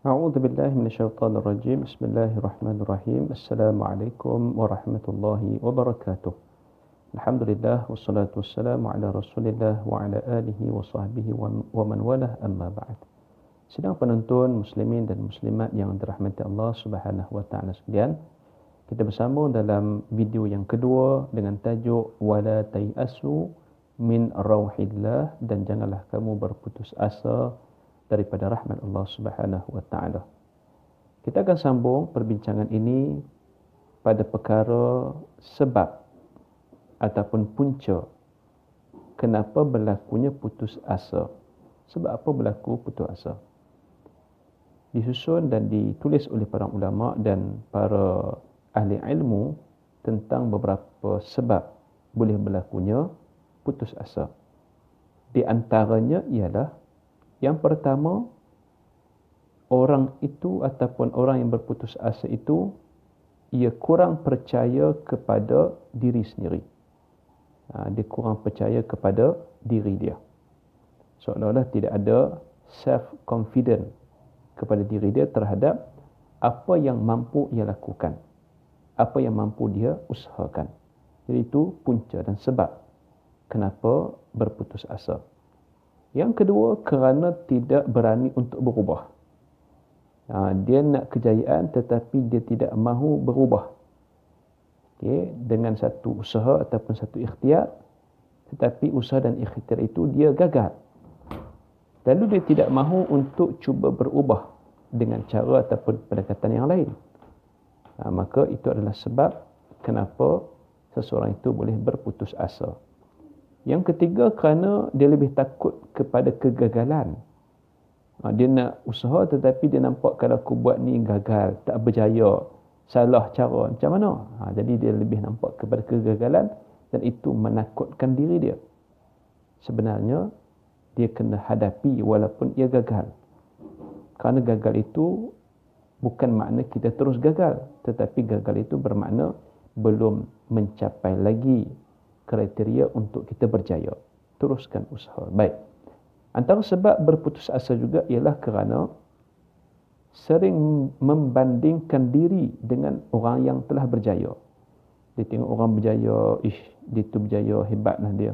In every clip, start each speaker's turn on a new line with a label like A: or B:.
A: أعوذ بالله من الشيطان الرجيم بسم الله الرحمن الرحيم السلام عليكم ورحمة الله وبركاته الحمد لله والصلاة والسلام على رسول الله وعلى آله وصحبه ومن والاه أما بعد. Sidang penonton muslimin dan muslimat yang dirahmati Allah Subhanahu wa taala sekalian, kita bersambung dalam video yang kedua dengan tajuk wala tayasu min rauhillah, dan janganlah kamu berputus asa daripada rahmat Allah Subhanahu wa taala. Kita akan sambung perbincangan ini pada perkara sebab ataupun punca kenapa berlakunya putus asa. Sebab apa berlaku putus asa? Disusun dan ditulis oleh para ulama dan para ahli ilmu tentang beberapa sebab boleh berlakunya putus asa. Di antaranya ialah, yang pertama, orang itu ataupun orang yang berputus asa itu, ia kurang percaya kepada diri sendiri. Dia kurang percaya kepada diri dia. Seolah-olah tidak ada self-confident kepada diri dia terhadap apa yang mampu ia lakukan, apa yang mampu dia usahakan. Jadi itu punca dan sebab kenapa berputus asa. Yang kedua, kerana tidak berani untuk berubah. Dia nak kejayaan tetapi dia tidak mahu berubah. Dengan satu usaha ataupun satu ikhtiar, tetapi usaha dan ikhtiar itu dia gagal. Lalu dia tidak mahu untuk cuba berubah dengan cara ataupun pendekatan yang lain. Maka itu adalah sebab kenapa seseorang itu boleh berputus asa. Yang ketiga, kerana dia lebih takut kepada kegagalan. Dia nak usaha tetapi dia nampak kalau aku buat ni gagal, tak berjaya, salah cara, macam mana? Jadi dia lebih nampak kepada kegagalan dan itu menakutkan diri dia. Sebenarnya dia kena hadapi walaupun ia gagal. Kerana gagal itu bukan makna kita terus gagal, tetapi gagal itu bermakna belum mencapai lagi kriteria untuk kita berjaya. Teruskan usaha. Baik. Antara sebab berputus asa juga ialah kerana sering membandingkan diri dengan orang yang telah berjaya. Dia tengok orang berjaya, dia tu berjaya, hebatlah dia.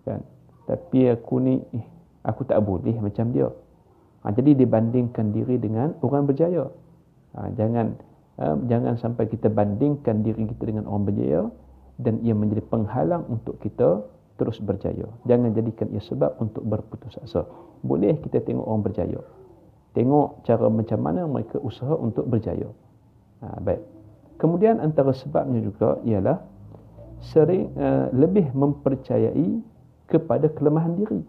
A: Kan? Tapi aku ni, aku tak boleh macam dia. Jadi dibandingkan diri dengan orang berjaya. Jangan sampai kita bandingkan diri kita dengan orang berjaya dan ia menjadi penghalang untuk kita terus berjaya. Jangan jadikan ia sebab untuk berputus asa. Boleh kita tengok orang berjaya, tengok cara macam mana mereka usaha untuk berjaya. Baik. Kemudian antara sebabnya juga ialah sering lebih mempercayai kepada kelemahan diri.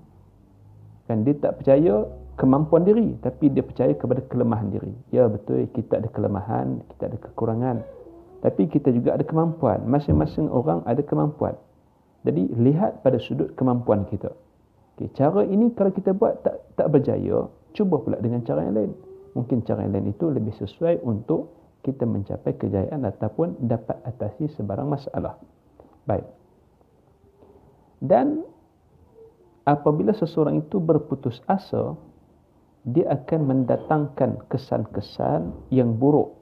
A: Kan dia tak percaya kemampuan diri, tapi dia percaya kepada kelemahan diri. Ya, betul, kita ada kelemahan, kita ada kekurangan, tapi kita juga ada kemampuan. Masing-masing orang ada kemampuan. Jadi lihat pada sudut kemampuan kita. Cara ini kalau kita buat tak berjaya, cuba pula dengan cara yang lain. Mungkin cara yang lain itu lebih sesuai untuk kita mencapai kejayaan ataupun dapat atasi sebarang masalah. Baik. Dan apabila seseorang itu berputus asa, dia akan mendatangkan kesan-kesan yang buruk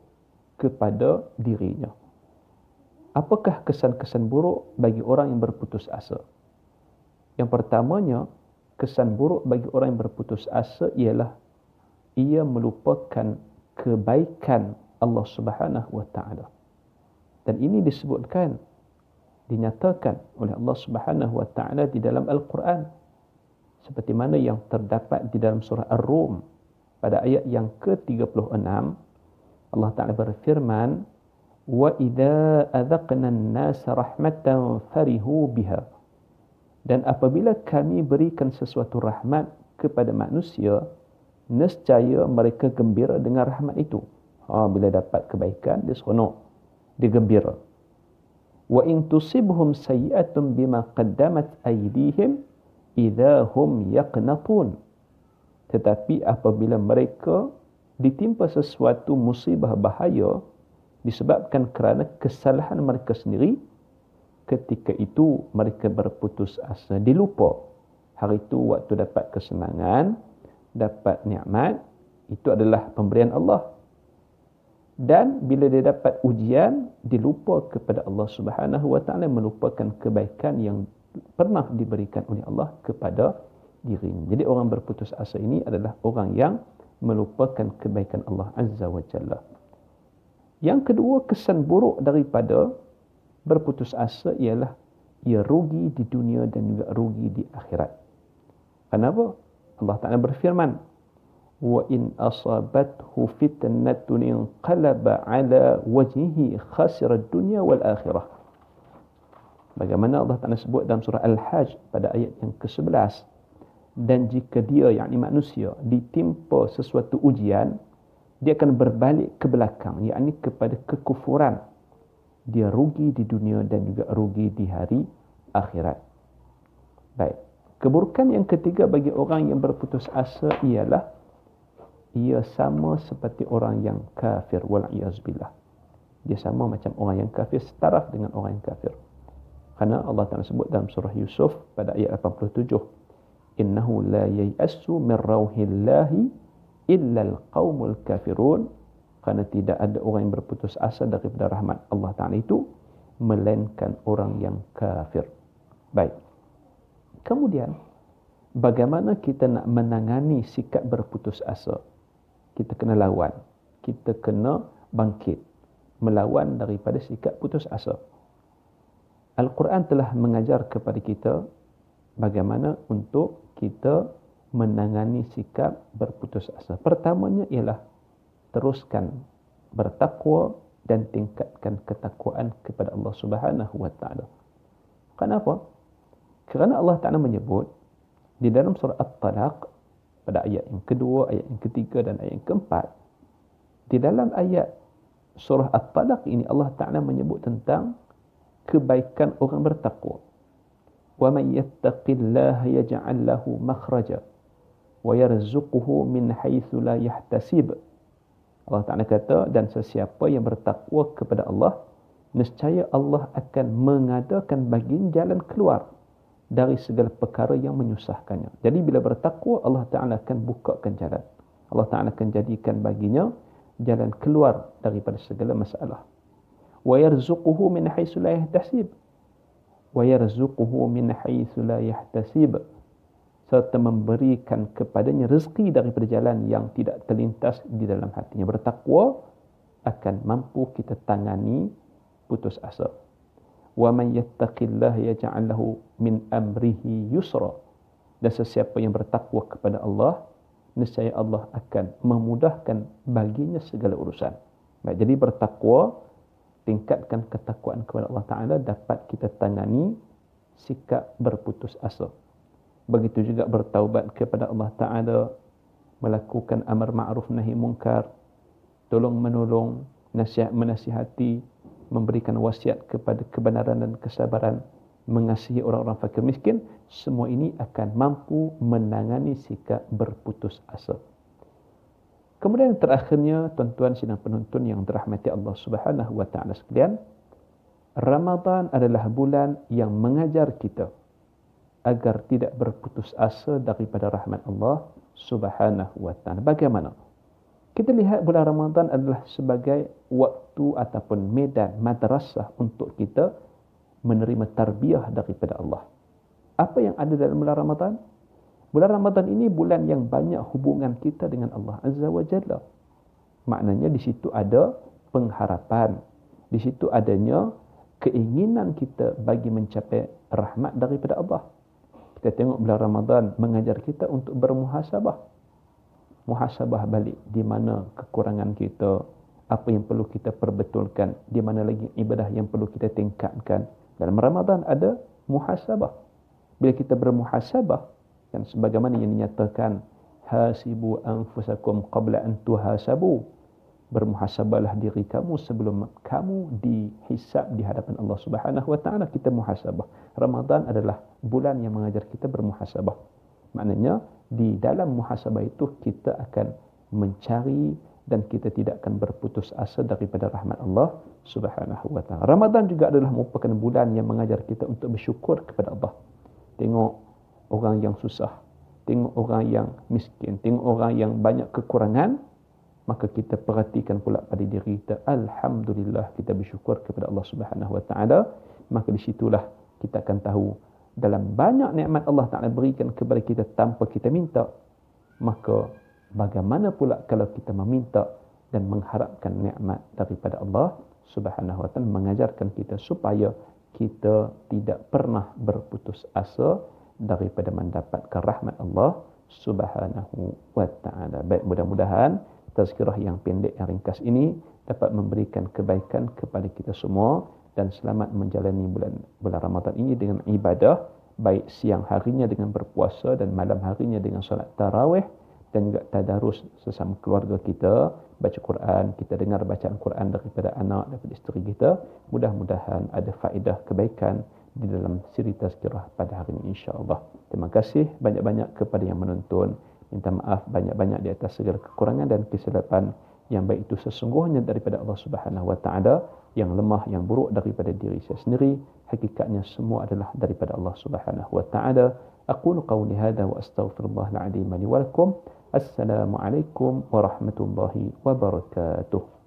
A: kepada dirinya. Apakah kesan-kesan buruk bagi orang yang berputus asa? Yang pertamanya, kesan buruk bagi orang yang berputus asa ialah ia melupakan kebaikan Allah Subhanahu wa taala. Dan ini disebutkan, dinyatakan oleh Allah Subhanahu wa taala di dalam Al-Quran, seperti mana yang terdapat di dalam surah Ar-Rum pada ayat yang ke-36. Allah Ta'ala berfirman, wa idza adzaqna an-nasa rahmatan farihu biha. Dan apabila kami berikan sesuatu rahmat kepada manusia, nescaya mereka gembira dengan rahmat itu. Bila dapat kebaikan, dia seronok, dia gembira. Wa in tusibhum sayyi'atun bima qaddamat aydihim idza hum yaqnatun. Tetapi apabila mereka ditimpa sesuatu musibah bahaya disebabkan kerana kesalahan mereka sendiri, ketika itu mereka berputus asa. Dilupa hari itu waktu dapat kesenangan, dapat nikmat, Itu adalah pemberian Allah. Dan bila dia dapat ujian, dia lupa kepada Allah Subhanahu wa taala, melupakan kebaikan yang pernah diberikan oleh Allah kepada dirinya. Jadi orang berputus asa ini adalah orang yang melupakan kebaikan Allah Azza wa Jalla. Yang kedua, kesan buruk daripada berputus asa ialah ia rugi di dunia dan juga rugi di akhirat. Kenapa? Allah Ta'ala berfirman, وَإِنْ أَصَابَتْهُ فِتْنَةٌ انْقَلَبَ عَلَى وَجْهِهِ خَسِرَ الدُّنْيَا وَالْآخِرَةِ. Bagaimana Allah Ta'ala sebut dalam surah Al-Hajj pada ayat yang ke-11, dan jika dia, yakni manusia, ditimpa sesuatu ujian, dia akan berbalik ke belakang, yakni kepada kekufuran. Dia rugi di dunia dan juga rugi di hari akhirat. Baik. Keburukan yang ketiga bagi orang yang berputus asa ialah ia sama seperti orang yang kafir, wal'iyazbillah. Dia sama macam orang yang kafir, setaraf dengan orang yang kafir. Kerana Allah Ta'ala sebut dalam surah Yusuf pada ayat 87, innahu la yai'assu min rauhillahi illa al-qaumul kafirun. Kerana tidak ada orang yang berputus asa daripada rahmat Allah Ta'ala itu melainkan orang yang kafir. Baik. Kemudian, bagaimana kita nak menangani sikap berputus asa? Kita kena lawan. Kita kena bangkit. Melawan daripada sikap putus asa. Al-Quran telah mengajar kepada kita bagaimana untuk kita menangani sikap berputus asa. Pertamanya ialah teruskan bertakwa dan tingkatkan ketakwaan kepada Allah Subhanahu wa taala. Kenapa? Kerana Allah Ta'ala menyebut di dalam surah At-Talaq pada ayat yang kedua, ayat yang ketiga dan ayat yang keempat. Di dalam ayat surah At-Talaq ini Allah Ta'ala menyebut tentang kebaikan orang bertakwa. وَمَنْ يَتَّقِ اللَّهَ يَجْعَلْ لَهُ مَخْرَجًا وَيَرْزُقُهُ مِنْ حَيْثُ لَا يَحْتَسِبُ. Allah Ta'ala kata, dan sesiapa yang bertakwa kepada Allah, nescaya Allah akan mengadakan baginya jalan keluar dari segala perkara yang menyusahkannya. Jadi bila bertakwa, Allah Ta'ala akan bukakan jalan. Allah Ta'ala akan jadikan baginya jalan keluar daripada segala masalah. وَيَرْزُقُهُ مِنْ حَيْثُ لَا يَحْتَسِبُ وَيَرْزُقُهُ مِنْ حَيْثُ لَا يَحْتَسِبُ, serta memberikan kepadanya rezeki daripada jalan yang tidak terlintas di dalam hatinya. Bertakwa akan mampu kita tangani putus asa. وَمَنْ يَتَّقِ اللَّهَ يَجْعَلْ لَهُ مِنْ أَمْرِهِ يُسْرًا. Dan sesiapa yang bertakwa kepada Allah, nescaya Allah akan memudahkan baginya segala urusan. Baik, jadi bertakwa, tingkatkan ketakwaan kepada Allah Ta'ala, dapat kita tangani sikap berputus asa. Begitu juga bertaubat kepada Allah Ta'ala, melakukan amar ma'ruf nahi munkar, tolong menolong, nasihat menasihati, memberikan wasiat kepada kebenaran dan kesabaran, mengasihi orang-orang fakir miskin. Semua ini akan mampu menangani sikap berputus asa. Kemudian terakhirnya, tuan-tuan sidang penonton yang dirahmati Allah Subhanahu wa taala sekalian, Ramadan adalah bulan yang mengajar kita agar tidak berputus asa daripada rahmat Allah Subhanahu wa taala. Bagaimana? Kita lihat bulan Ramadan adalah sebagai waktu ataupun medan madrasah untuk kita menerima tarbiyah daripada Allah. Apa yang ada dalam bulan Ramadan? Bulan Ramadan ini bulan yang banyak hubungan kita dengan Allah Azza wa Jalla. Maknanya di situ ada pengharapan. Di situ adanya keinginan kita bagi mencapai rahmat daripada Allah. Kita tengok bulan Ramadan mengajar kita untuk bermuhasabah. Muhasabah balik di mana kekurangan kita, apa yang perlu kita perbetulkan, di mana lagi ibadah yang perlu kita tingkatkan. Dalam Ramadan ada muhasabah. Bila kita bermuhasabah, dan sebagaimana yang dinyatakan, hasibu anfusakum qabla an tuhasabu, bermuhasabahlah diri kamu sebelum kamu dihisab di hadapan Allah Subhanahu wa taala. Kita muhasabah. Ramadan adalah bulan yang mengajar kita bermuhasabah. Maknanya di dalam muhasabah itu kita akan mencari dan kita tidak akan berputus asa daripada rahmat Allah Subhanahu wa taala. Ramadan juga adalah merupakan bulan yang mengajar kita untuk bersyukur kepada Allah. Tengok orang yang susah, tengok orang yang miskin, tengok orang yang banyak kekurangan, maka kita perhatikan pula pada diri kita, alhamdulillah, kita bersyukur kepada Allah Subhanahu Wa Taala. Maka di situlah kita akan tahu dalam banyak nikmat Allah Taala berikan kepada kita tanpa kita minta, maka bagaimana pula kalau kita meminta dan mengharapkan nikmat daripada Allah Subhanahu Wa Taala, mengajarkan kita supaya kita tidak pernah berputus asa daripada mendapatkan rahmat Allah Subhanahu Wa Taala. Baik, mudah-mudahan tazkirah yang pendek yang ringkas ini dapat memberikan kebaikan kepada kita semua dan selamat menjalani bulan Ramadan ini dengan ibadah, baik siang harinya dengan berpuasa dan malam harinya dengan solat tarawih, dan juga tadarus sesama keluarga kita, baca Quran, kita dengar bacaan Quran daripada anak, daripada isteri kita. Mudah-mudahan ada faedah kebaikan di dalam siri tazkirah pada hari ini, insya-Allah. Terima kasih banyak-banyak kepada yang menonton. Minta maaf banyak-banyak di atas segala kekurangan dan kesilapan. Yang baik itu sesungguhnya daripada Allah Subhanahu Wa Taala, yang lemah, yang buruk daripada diri saya sendiri. Hakikatnya semua adalah daripada Allah Subhanahu Wa Taala. Aqulu qawli hadha wa astaghfirullahal azim li wa lakum. Assalamualaikum warahmatullahi wabarakatuh.